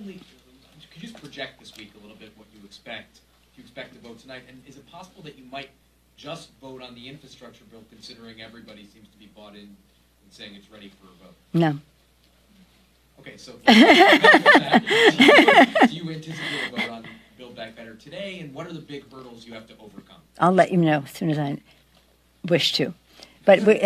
only, could you just project this week a little bit what you expect? Do you expect to vote tonight? And is it possible that you might just vote on the infrastructure bill, considering everybody seems to be bought in and saying it's ready for a vote? No. Okay, so do you anticipate a vote on Build Back Better today, and what are the big hurdles you have to overcome? I'll let you know as soon as I wish to. But we're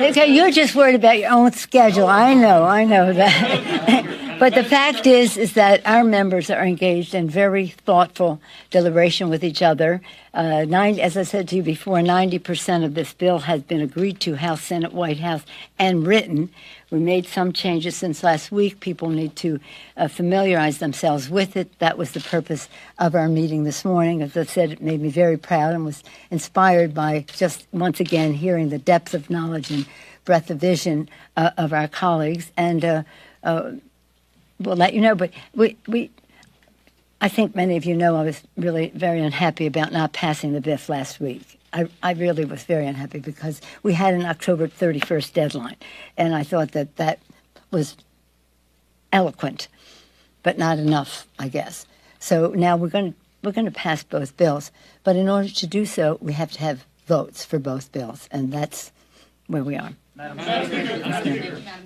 okay, you're just worried about your own schedule. I know that. But the fact is that our members are engaged in very thoughtful deliberation with each other. As I said to you before, 90% of this bill has been agreed to, House, Senate, White House, and written. We made some changes since last week. People need to familiarize themselves with it. That was the purpose of our meeting this morning. As I said, it made me very proud and was inspired by just once again hearing the depth of knowledge and breadth of vision of our colleagues. And we'll let you know. But I think many of you know I was really very unhappy about not passing the BIF last week. I really was very unhappy because we had an October 31st deadline, and I thought that was eloquent, but not enough, I guess. So now we're going to pass both bills, but in order to do so, we have to have votes for both bills, and that's where we are. Madam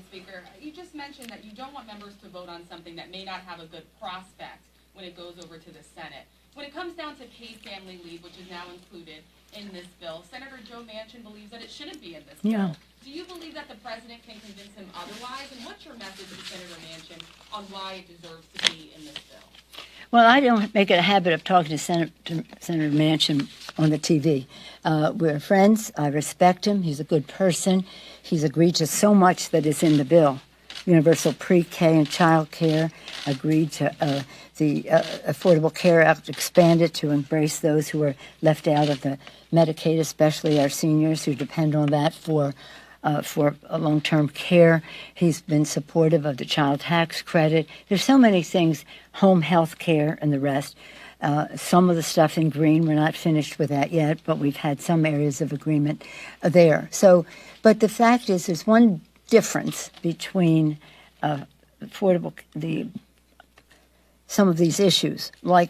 Speaker, you just mentioned that you don't want members to vote on something that may not have a good prospect when it goes over to the Senate. When it comes down to paid family leave, which is now included in this bill, Senator Joe Manchin believes that it shouldn't be in this bill. Do you believe that the president can convince him otherwise? And what's your message to Senator Manchin on why it deserves to be in this bill? Well, I don't make it a habit of talking to Senator Manchin on the TV. We're friends. I respect him. He's a good person. He's agreed to so much that is in the bill. Universal pre-K and child care, agreed to the Affordable Care Act, expanded to embrace those who are left out of the Medicaid, especially our seniors who depend on that for long-term care. He's been supportive of the child tax credit. There's so many things, home health care and the rest. Some of the stuff in green, we're not finished with that yet, but we've had some areas of agreement there. So, but the fact is, there's one difference between some of these issues, like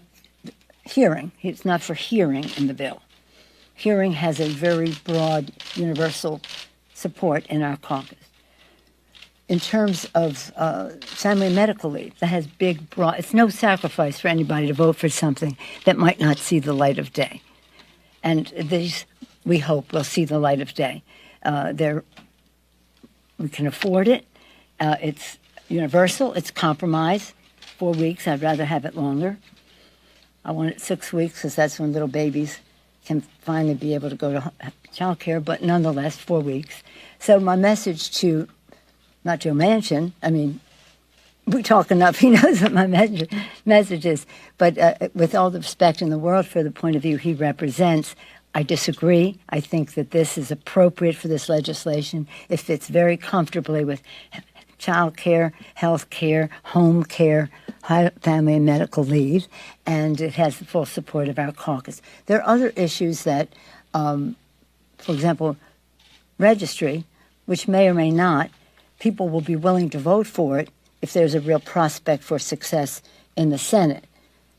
hearing. It's not for hearing in the bill. Hearing has a very broad universal support in our caucus. In terms of family medical leave, that has big, broad, it's no sacrifice for anybody to vote for something that might not see the light of day. And these, we hope, will see the light of day. We can afford it. It's universal. It's compromise. 4 weeks. I'd rather have it longer. I want it 6 weeks because that's when little babies can finally be able to go to child care, but nonetheless, 4 weeks. So my message to, not Joe Manchin, I mean, we talk enough, he knows what my message is, but with all the respect in the world for the point of view he represents, I disagree. I think that this is appropriate for this legislation. It fits very comfortably with child care, health care, home care, family and medical leave, and it has the full support of our caucus. There are other issues that, for example, registry, which may or may not, people will be willing to vote for it if there's a real prospect for success in the Senate.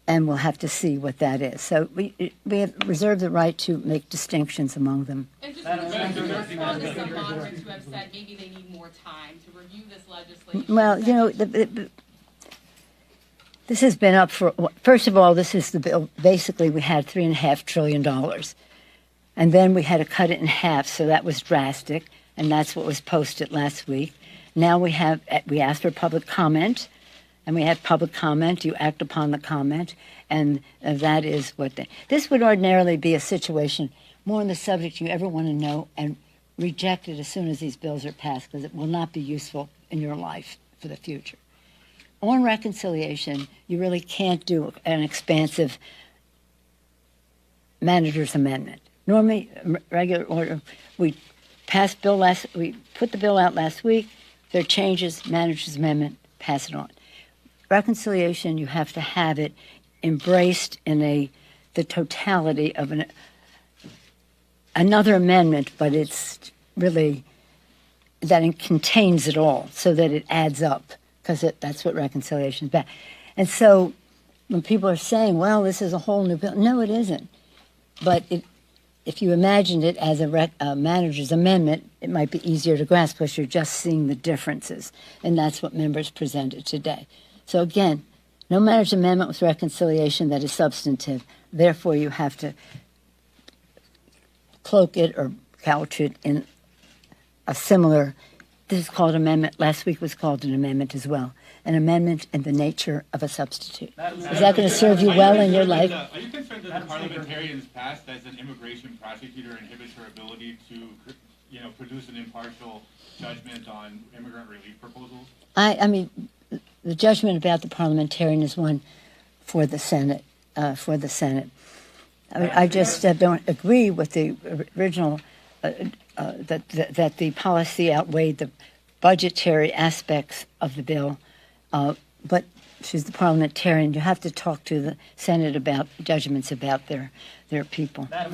And we'll have to see what that is. So we have reserved the right to make distinctions among them. And just respond to some moderates who have said maybe they need more time to review this legislation. Well, you know, this has been up for, first of all, this is the bill. Basically, we had $3.5 trillion. And then we had to cut it in half, so that was drastic. And that's what was posted last week. Now we asked for public comment. And we had public comment, you act upon the comment, and that is what this would ordinarily be a situation more on the subject you ever want to know and reject it as soon as these bills are passed because it will not be useful in your life for the future. On reconciliation, you really can't do an expansive manager's amendment. Normally, regular order, we put the bill out last week, there are changes, manager's amendment, pass it on. Reconciliation, you have to have it embraced in the totality of another amendment, but it's really that it contains it all, so that it adds up, because that's what reconciliation is about. And so when people are saying, well, this is a whole new bill, no, it isn't. But if you imagined it as a manager's amendment, it might be easier to grasp because you're just seeing the differences. And that's what members presented today. So again, no manager's amendment with reconciliation that is substantive. Therefore, you have to cloak it or couch it in a similar, this is called amendment, last week was called an amendment as well, an amendment in the nature of a substitute. Is that going to serve you well in your life? Are you concerned that the parliamentarians passed as an immigration prosecutor inhibits her ability to, produce an impartial judgment on immigrant relief proposals? I mean, the judgment about the parliamentarian is one for the Senate. I just don't agree with the original that the policy outweighed the budgetary aspects of the bill. But she's the parliamentarian. You have to talk to the Senate about judgments about their people.